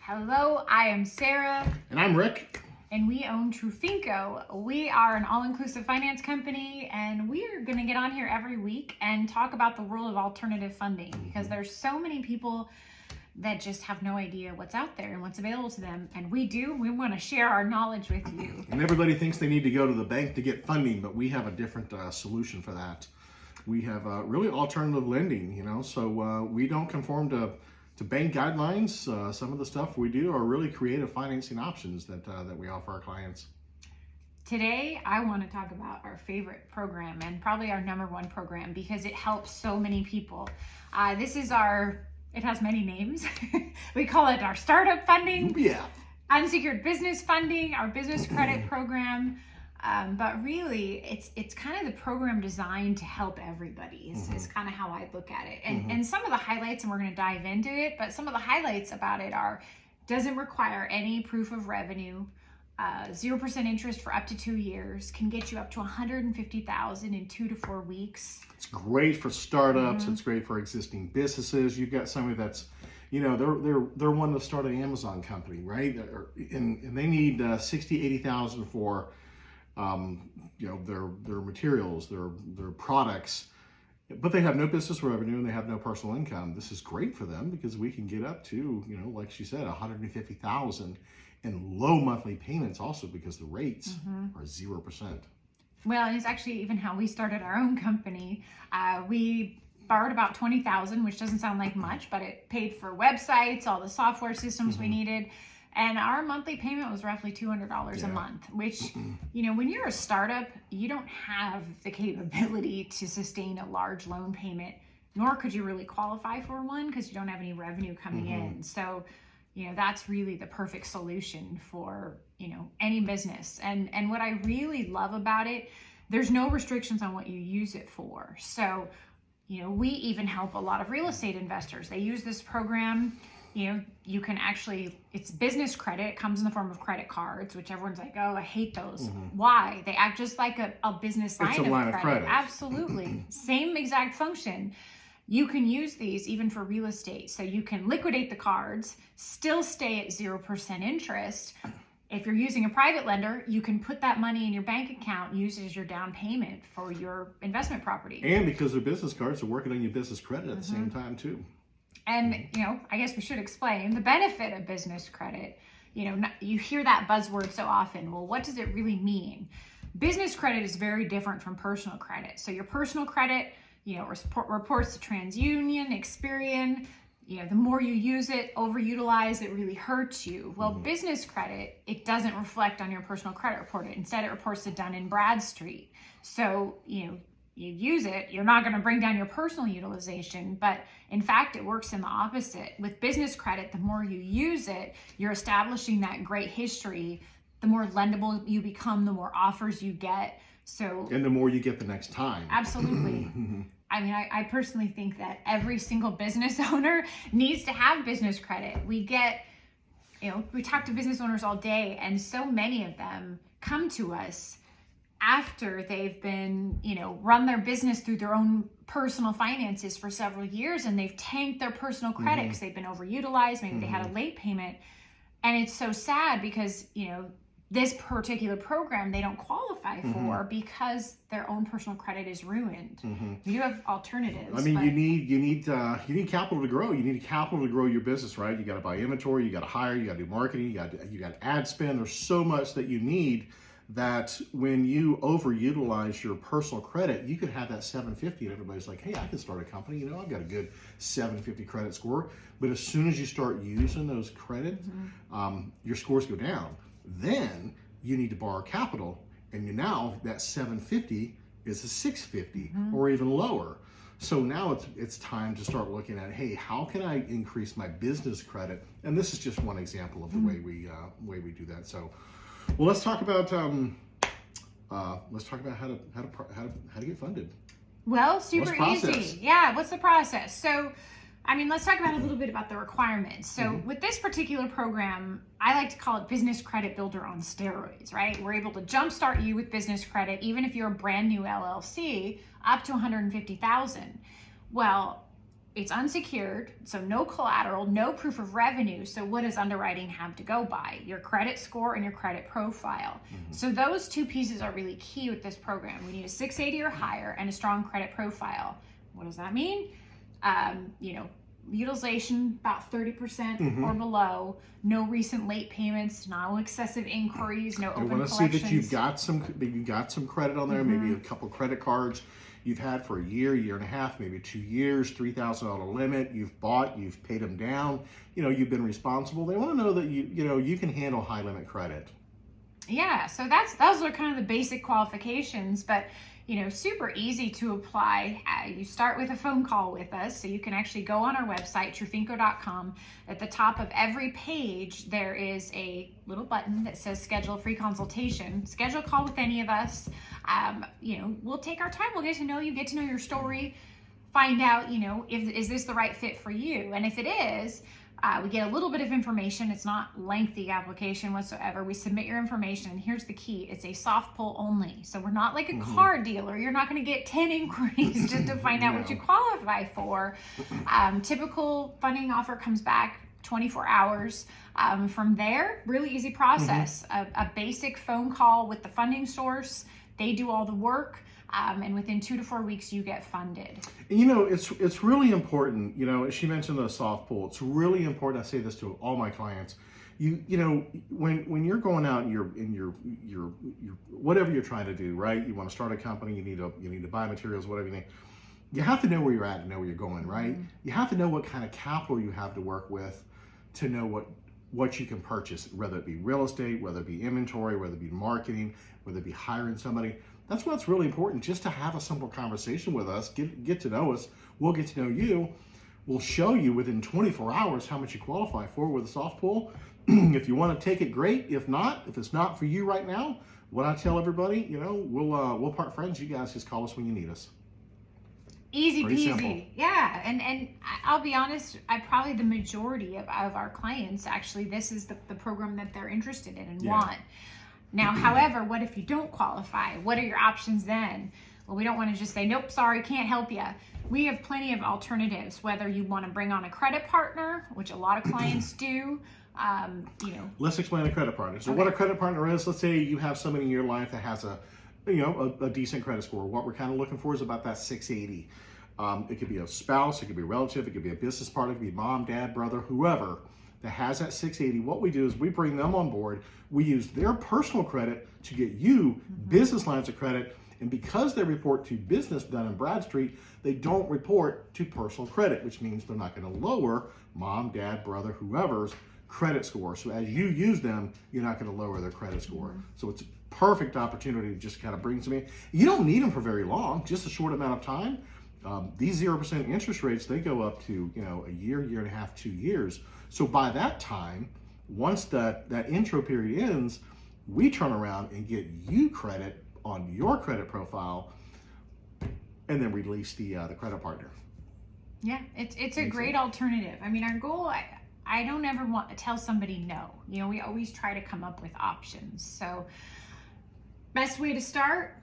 Hello, I am Sarah. And I'm Rick. And we own Trufinco. We are an all-inclusive finance company, and we are going to get on here every week and talk about the world of alternative funding because there's so many people that just have no idea what's out there and what's available to them. And we do. We want to share our knowledge with you. And everybody thinks they need to go to the bank to get funding, but we have a different solution for that. We have really alternative lending, so we don't conform to bank guidelines. Some of the stuff we do are really creative financing options that we offer our clients. Today, I want to talk about our favorite program and probably our number one program because it helps so many people. It has many names. We call it our startup funding, unsecured business funding, our business credit program. But really, it's kind of the program designed to help everybody is kind of how I look at it. And some of the highlights, and we're going to dive into it, but some of the highlights about it are, doesn't require any proof of revenue, 0% interest for up to 2 years, can get you up to $150,000 in 2 to 4 weeks. It's great for startups. It's great for existing businesses. You've got somebody that's, they're wanting to start an Amazon company, right? And they need 60, 80,000 for their materials, their products, but they have no business revenue and they have no personal income. This is great for them because we can get up to, like she said, 150,000 in low monthly payments also because the rates are 0%. Well, and it's actually even how we started our own company. We borrowed about $20,000, which doesn't sound like much, but it paid for websites, all the software systems we needed. And our monthly payment was roughly $200 a month, which, when you're a startup, you don't have the capability to sustain a large loan payment, nor could you really qualify for one because you don't have any revenue coming in. So, that's really the perfect solution for, any business. And what I really love about it, there's no restrictions on what you use it for. So, we even help a lot of real estate investors. They use this program. You can actually, it's business credit. It comes in the form of credit cards, which everyone's like, oh, I hate those. Why? They act just like a business line, of credit. Absolutely. Same exact function. You can use these even for real estate. So you can liquidate the cards, still stay at 0% interest. If you're using a private lender, you can put that money in your bank account, use it as your down payment for your investment property. And because they're business cards, they're working on your business credit at the same time too. And, I guess we should explain the benefit of business credit. You hear that buzzword so often. Well, what does it really mean? Business credit is very different from personal credit. So your personal credit, reports to TransUnion, Experian. The more you use it, overutilize, it really hurts you. Well, business credit, it doesn't reflect on your personal credit report. Instead, it reports to Dun & Bradstreet. So, you use it, you're not going to bring down your personal utilization, but in fact, it works in the opposite. With business credit, the more you use it, you're establishing that great history. The more lendable you become, the more offers you get. And the more you get the next time. Absolutely. I mean, I personally think that every single business owner needs to have business credit. We talk to business owners all day, and so many of them come to us after they've been, run their business through their own personal finances for several years, and they've tanked their personal credit because they've been overutilized. Maybe they had a late payment. And it's so sad because, this particular program they don't qualify for because their own personal credit is ruined. You have alternatives. I mean, you need capital to grow. You need capital to grow your business, right? You got to buy inventory, you got to hire, you got to do marketing, you got ad spend. There's so much that you need that when you overutilize your personal credit, you could have that 750 and everybody's like, hey, I can start a company. I've got a good 750 credit score. But as soon as you start using those credits, your scores go down. Then you need to borrow capital, and now that 750 is a 650 or even lower. So now it's time to start looking at, hey, how can I increase my business credit? And this is just one example of the way we do that. So, well, let's talk about how to get funded. Well, super easy. Yeah. What's the process? So, let's talk about a little bit about the requirements. So with this particular program, I like to call it Business Credit Builder on steroids, right? We're able to jumpstart you with business credit, even if you're a brand new LLC, up to $150,000. Well, it's unsecured, so no collateral, no proof of revenue. So what does underwriting have to go by? Your credit score and your credit profile. So those two pieces are really key with this program. We need a 680 or higher and a strong credit profile. What does that mean? Utilization about 30% or below, no recent late payments, no excessive inquiries, no open collections. You want to see that you've got some credit on there, maybe a couple credit cards you've had for a year and a half, maybe 2 years, $3,000 limit. You've bought, you've paid them down. You've been responsible. They want to know that you can handle high limit credit. Yeah, so those are kind of the basic qualifications, but super easy to apply. You start with a phone call with us, so you can actually go on our website, trufinco.com. At the top of every page, there is a little button that says schedule a free consultation. Schedule a call with any of us. We'll take our time. We'll get to know you, get to know your story, find out, is this the right fit for you? And if it is, we get a little bit of information. It's not lengthy application whatsoever. We submit your information, and here's the key. It's a soft pull only. So we're not like a car dealer. You're not going to get 10 inquiries just to find out what you qualify for. Typical funding offer comes back 24 hours. From there, really easy process. A basic phone call with the funding source. They do all the work. And within 2 to 4 weeks, you get funded. And it's really important. As she mentioned the soft pull, it's really important. I say this to all my clients. When you're going out and you're whatever you're trying to do, right? You want to start a company. You need to buy materials, whatever you need. You have to know where you're at and know where you're going, right? You have to know what kind of capital you have to work with to know what you can purchase, whether it be real estate, whether it be inventory, whether it be marketing, whether it be hiring somebody. That's what's really important, just to have a simple conversation with us, get to know us. We'll get to know you. We'll show you within 24 hours how much you qualify for with a soft pull. If you want to take it, great. If not, if it's not for you right now, what I tell everybody, we'll part friends. You guys just call us when you need us. Easy Pretty peasy. simple. Yeah, and I'll be honest, probably the majority of our clients, actually, this is the program that they're interested in and want. Now, however, what if you don't qualify? What are your options then? Well, we don't want to just say, nope, sorry, can't help you. We have plenty of alternatives, whether you want to bring on a credit partner, which a lot of clients do. Let's explain a credit partner. So what a credit partner is, let's say you have somebody in your life that has a decent credit score. What we're kind of looking for is about that 680. It could be a spouse, it could be a relative, it could be a business partner, it could be mom, dad, brother, whoever that has that 680. What we do is we bring them on board. We use their personal credit to get you business lines of credit. And because they report to business Dun & Bradstreet, they don't report to personal credit, which means they're not going to lower mom, dad, brother, whoever's credit score. So as you use them, you're not going to lower their credit score. So it's a perfect opportunity to just kind of bring some in. You don't need them for very long, just a short amount of time. These 0% interest rates, they go up to a year and a half, 2 years. So by that time, once that intro period ends, we turn around and get you credit on your credit profile, and then release the credit partner. Yeah, it's a great alternative. I mean, our goal, I don't ever want to tell somebody no. We always try to come up with options. So best way to start,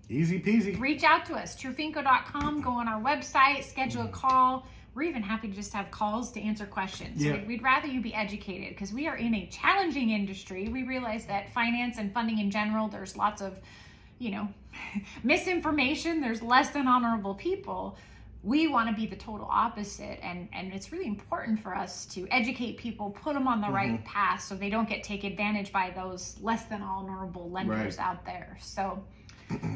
easy peasy. Reach out to us, trufinco.com, go on our website, schedule a call. We're even happy to just have calls to answer questions. Yeah. We'd rather you be educated because we are in a challenging industry. We realize that finance and funding in general, there's lots of, misinformation. There's less than honorable people. We want to be the total opposite. And it's really important for us to educate people, put them on the right path so they don't get taken advantage by those less than honorable lenders out there. So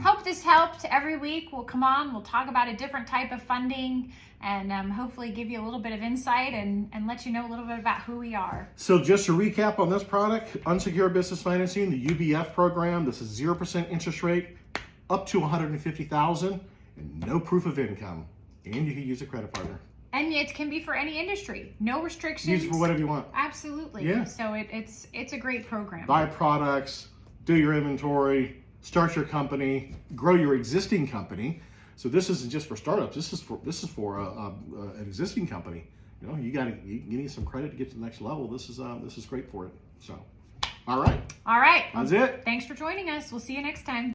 hope this helped. Every week we'll come on, we'll talk about a different type of funding and hopefully give you a little bit of insight and let you know a little bit about who we are. So just to recap on this product, unsecured business financing, the UBF program, this is 0% interest rate, up to $150,000 and no proof of income. And you can use a credit partner. And it can be for any industry, no restrictions. Use it for whatever you want. Absolutely. Yeah. So it's a great program. Buy products, do your inventory, start your company, grow your existing company. So this isn't just for startups. This is for an existing company. You need some credit to get to the next level. This is great for it. So, all right. All right. That's it. Thanks for joining us. We'll see you next time.